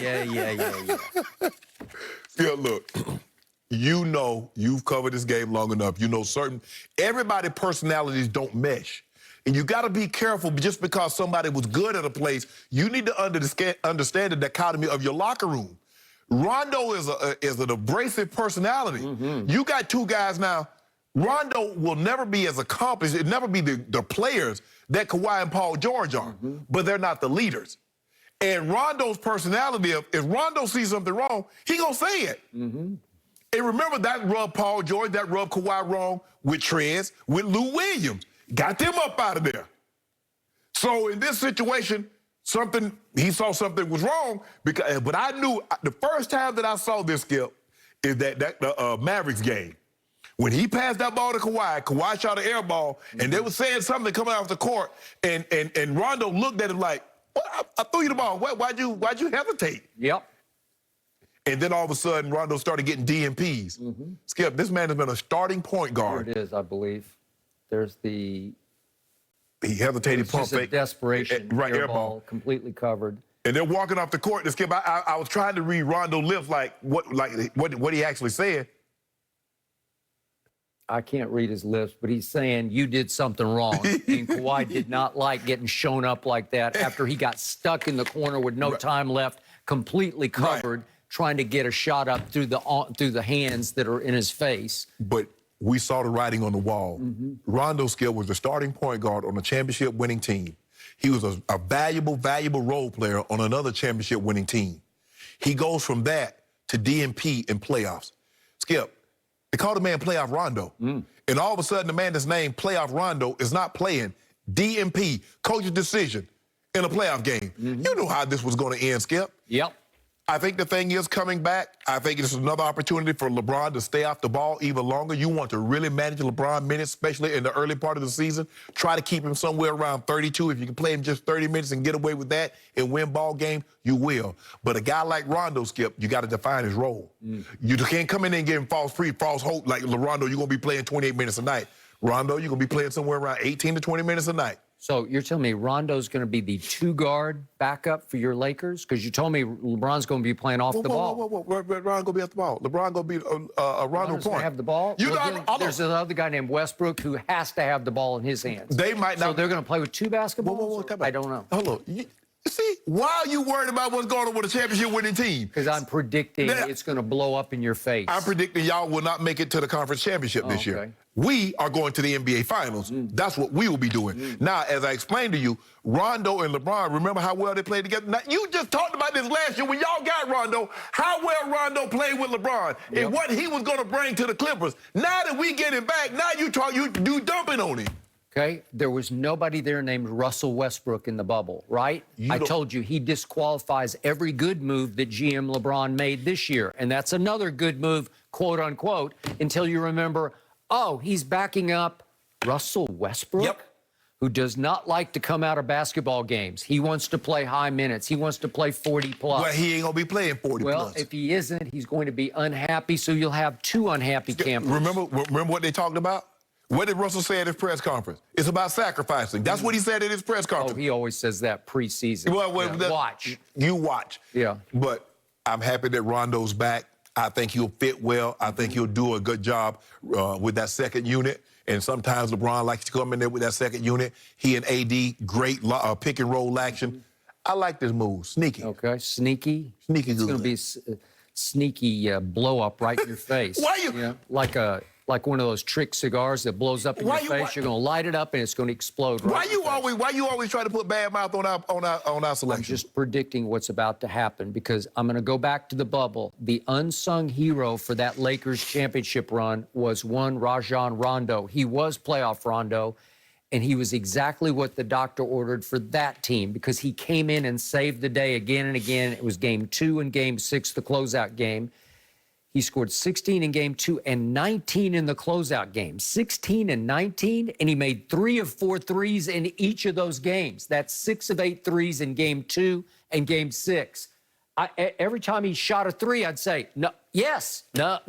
Yeah. Yeah, look, you know you've covered this game long enough. You know everybody personalities don't mesh. And you got to be careful just because somebody was good at a place. You need to understand the dichotomy of your locker room. Rondo is an abrasive personality. You got two guys now. Rondo will never be as accomplished. It'll never be the players that Kawhi and Paul George are, but they're not the leaders. And Rondo's personality, if Rondo sees something wrong, he gonna say it. And remember, that rubbed Paul George, that rubbed Kawhi wrong with Trez, with Lou Williams. Got them up out of there. So in this situation, he saw something was wrong, but I knew the first time that I saw this, Skip, is the Mavericks game. When he passed that ball to Kawhi, Kawhi shot an air ball, and they were saying something coming off the court, and Rondo looked at him like, well, I threw you the ball. Why'd you hesitate? Yep. And then all of a sudden, Rondo started getting DMPs. Skip, this man has been a starting point guard. Here it is, I believe. There's he hesitated, pump fake. Desperation. Right, air ball, completely covered. And they're walking off the court. And Skip, I was trying to read Rondo lips like what he actually said. I can't read his lips, but he's saying you did something wrong. And Kawhi did not like getting shown up like that after he got stuck in the corner with no time left, completely covered, trying to get a shot up through the hands that are in his face. But we saw the writing on the wall. Rondo, Skip, was the starting point guard on a championship-winning team. He was a valuable role player on another championship-winning team. He goes from that to DMP in playoffs. Skip, they call the man Playoff Rondo. And all of a sudden, the man that's named Playoff Rondo is not playing DMP, coach's decision, in a playoff game. You know how this was going to end, Skip. Yep. I think the thing is coming back. I think it's another opportunity for LeBron to stay off the ball even longer. You want to really manage LeBron minutes, especially in the early part of the season. Try to keep him somewhere around 32. If you can play him just 30 minutes and get away with that and win ball game, you will. But a guy like Rondo, Skip, you got to define his role. You can't come in and give him false hope like Rondo, you're going to be playing 28 minutes a night. Rondo, you're going to be playing somewhere around 18 to 20 minutes a night. So you're telling me Rondo's going to be the two-guard backup for your Lakers? Because you told me LeBron's going to be playing off the ball. LeBron going to be off the ball. LeBron going to be Rondo point. Going to have the ball? There's another guy named Westbrook who has to have the ball in his hands. They might not. So they're going to play with two basketballs? I don't know. Hold on. See, why are you worried about what's going on with a championship-winning team? Because I'm predicting it's going to blow up in your face. I'm predicting y'all will not make it to the conference championship this year. We are going to the NBA Finals. That's what we will be doing. Now, as I explained to you, Rondo and LeBron, remember how well they played together? Now, you just talked about this last year when y'all got Rondo, how well Rondo played with LeBron and what he was going to bring to the Clippers. Now that we get him back, now you dumping on him. Okay, there was nobody there named Russell Westbrook in the bubble, right? I told you he disqualifies every good move that GM LeBron made this year. And that's another good move, quote unquote, until you remember, oh, he's backing up Russell Westbrook, who does not like to come out of basketball games. He wants to play high minutes. He wants to play 40 plus. Well, he ain't going to be playing 40 plus. Well, if he isn't, he's going to be unhappy, so you'll have two unhappy campers. Remember what they talked about? What did Russell say at his press conference? It's about sacrificing. That's what he said at his press conference. Oh, he always says that preseason. Well, watch. You watch. Yeah. But I'm happy that Rondo's back. I think he'll fit well. I think he'll do a good job with that second unit. And sometimes LeBron likes to come in there with that second unit. He and AD, great pick and roll action. I like this move. Sneaky. Okay, sneaky. Sneaky good. It's going to be sneaky blow up right in your face. Why you? Like one of those trick cigars that blows up in your face. You're going to light it up and it's going to explode. Why you always try to put bad mouth on our selection? I'm just predicting what's about to happen because I'm going to go back to the bubble. The unsung hero for that Lakers championship run was one Rajon Rondo. He was playoff Rondo, and he was exactly what the doctor ordered for that team because he came in and saved the day again and again. It was game 2 and game 6, the closeout game. He scored 16 in game 2 and 19 in the closeout game. 16 and 19, and he made 3 of 4 threes in each of those games. That's 6 of 8 threes in game 2 and game 6. Every time he shot a 3, I'd say, no, yes, no,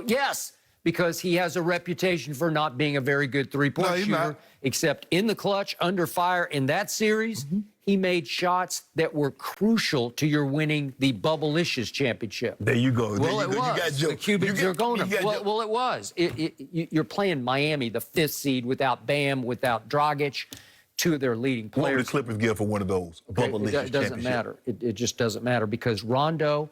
yes, because he has a reputation for not being a very good three-point shooter, except in the clutch, under fire. In that series, he made shots that were crucial to your winning the Bubblicious championship. There you go. Well, it was. The cubic zirconia. Well, it was. You're playing Miami, the 5th seed, without Bam, without Dragic, 2 of their leading players. What would the Clippers give for one of those? Okay, it doesn't matter. It just doesn't matter because Rondo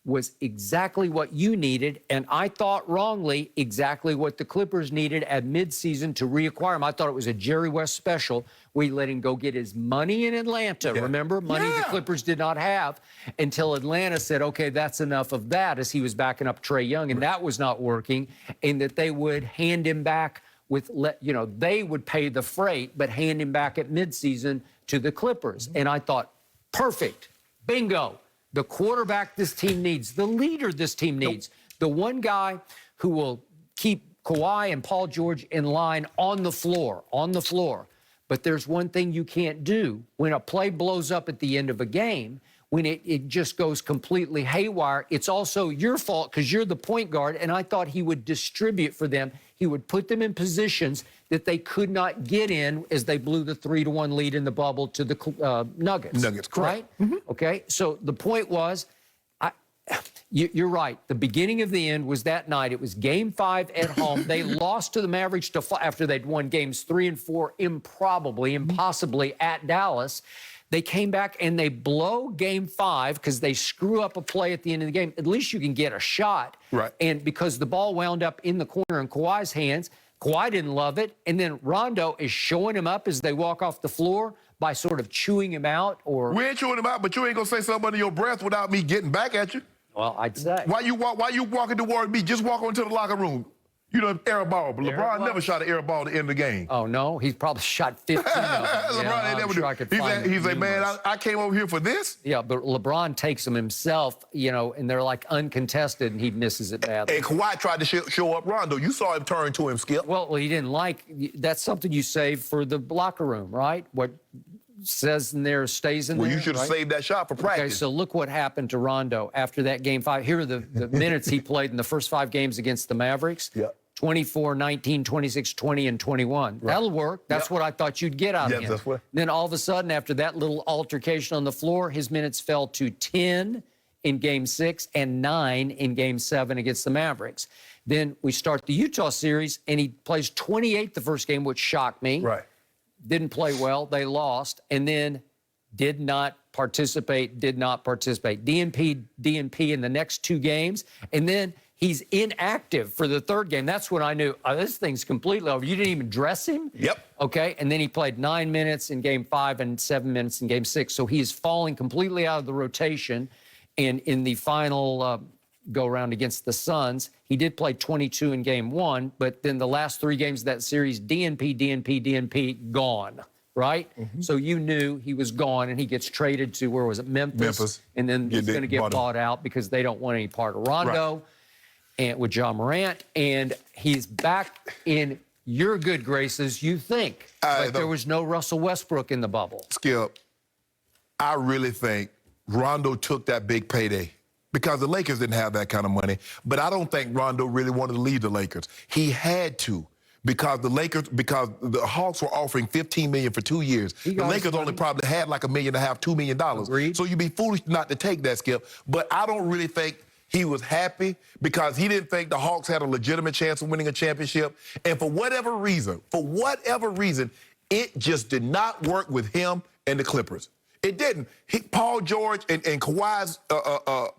was exactly what you needed, and I thought wrongly exactly what the Clippers needed at midseason to reacquire him. I thought it was a Jerry West special. We let him go get his money in Atlanta. Yeah. Remember? Money the Clippers did not have until Atlanta said, okay, that's enough of that, as he was backing up Trae Young, and that was not working, and that they would hand him back with, they would pay the freight, but hand him back at midseason to the Clippers. And I thought, perfect, bingo. The quarterback this team needs, the leader this team needs, the one guy who will keep Kawhi and Paul George in line on the floor. But there's one thing you can't do. When a play blows up at the end of a game, when it just goes completely haywire, it's also your fault because you're the point guard, and I thought he would distribute for them. He would put them in positions that they could not get in as they blew the 3-1 lead in the bubble to the Nuggets. Nuggets, correct. Right? Okay, so the point was, you're right. The beginning of the end was that night. It was Game 5 at home. They lost to the Mavericks after they'd won Games 3 and 4 impossibly at Dallas. They came back and they blow Game 5 because they screw up a play at the end of the game. At least you can get a shot. Right. And because the ball wound up in the corner in Kawhi's hands, Kawhi didn't love it. And then Rondo is showing him up as they walk off the floor by sort of chewing him out. We ain't chewing him out, but you ain't going to say something under your breath without me getting back at you. Well, I'd say. Why you walking toward me? Just walk into the locker room. You know, air ball. But LeBron never shot an air ball to end the game. Oh, no? He's probably shot 15 of them. LeBron ain't never do. He's like, man, I came over here for this. Yeah, but LeBron takes them himself, and they're like uncontested, and he misses it badly. And Kawhi tried to show up Rondo. You saw him turn to him, Skip. Well, he didn't like. That's something you save for the locker room, right? What says in there stays in there. Well, you should have saved that shot for practice. Okay, so look what happened to Rondo after that Game 5. Here are the minutes he played in the first 5 games against the Mavericks. Yeah. 24, 19, 26, 20, and 21. Right. That'll work. That's what I thought you'd get out of him. That's what. Then all of a sudden, after that little altercation on the floor, his minutes fell to 10 in Game 6 and 9 in Game 7 against the Mavericks. Then we start the Utah series, and he plays 28 the first game, which shocked me. Right. Didn't play well. They lost. And then did not participate. DNP in the next 2 games. And then he's inactive for the 3rd game. That's when I knew, this thing's completely over. You didn't even dress him? Yep. Okay, and then he played 9 minutes in Game 5 and 7 minutes in Game 6. So he is falling completely out of the rotation. And in the final go-around against the Suns, he did play 22 in Game 1, but then the last 3 games of that series, DNP, gone. Right? So you knew he was gone, and he gets traded to, where was it, Memphis. And then he's going to get bought out because they don't want any part of Rondo. Right. And with John Morant, and he's back in your good graces, you think. But there was no Russell Westbrook in the bubble. Skip, I really think Rondo took that big payday because the Lakers didn't have that kind of money. But I don't think Rondo really wanted to leave the Lakers. He had to. Because the Hawks were offering $15 million for 2 years. The Lakers only probably had like $1.5 million, $2 million. Agreed. So you'd be foolish not to take that, Skip. But I don't really think he was happy because he didn't think the Hawks had a legitimate chance of winning a championship. And for whatever reason, it just did not work with him and the Clippers. It didn't. Paul George and Kawhi's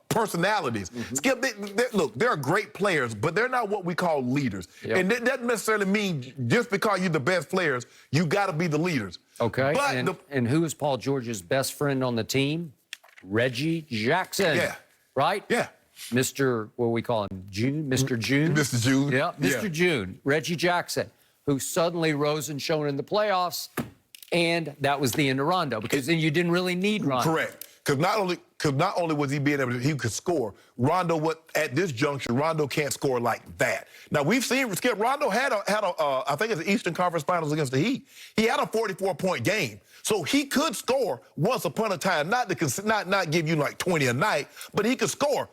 personalities. Skip, look, they're great players, but they're not what we call leaders. Yep. And that doesn't necessarily mean just because you're the best players, you got to be the leaders. Okay. But and who is Paul George's best friend on the team? Reggie Jackson. Yeah. Right? Yeah. Mr. What we call him? June? Mr. June? Mr. June. Yeah, Mr. June. Reggie Jackson, who suddenly rose and shone in the playoffs. And that was the end of Rondo, because then you didn't really need Rondo. Correct. Because not only was he being able to, he could score. Rondo, at this juncture, Rondo can't score like that. Now, we've seen, Skip, Rondo had a I think it's the Eastern Conference Finals against the Heat. He had a 44-point game. So he could score once upon a time, not give you like 20 a night, but he could score.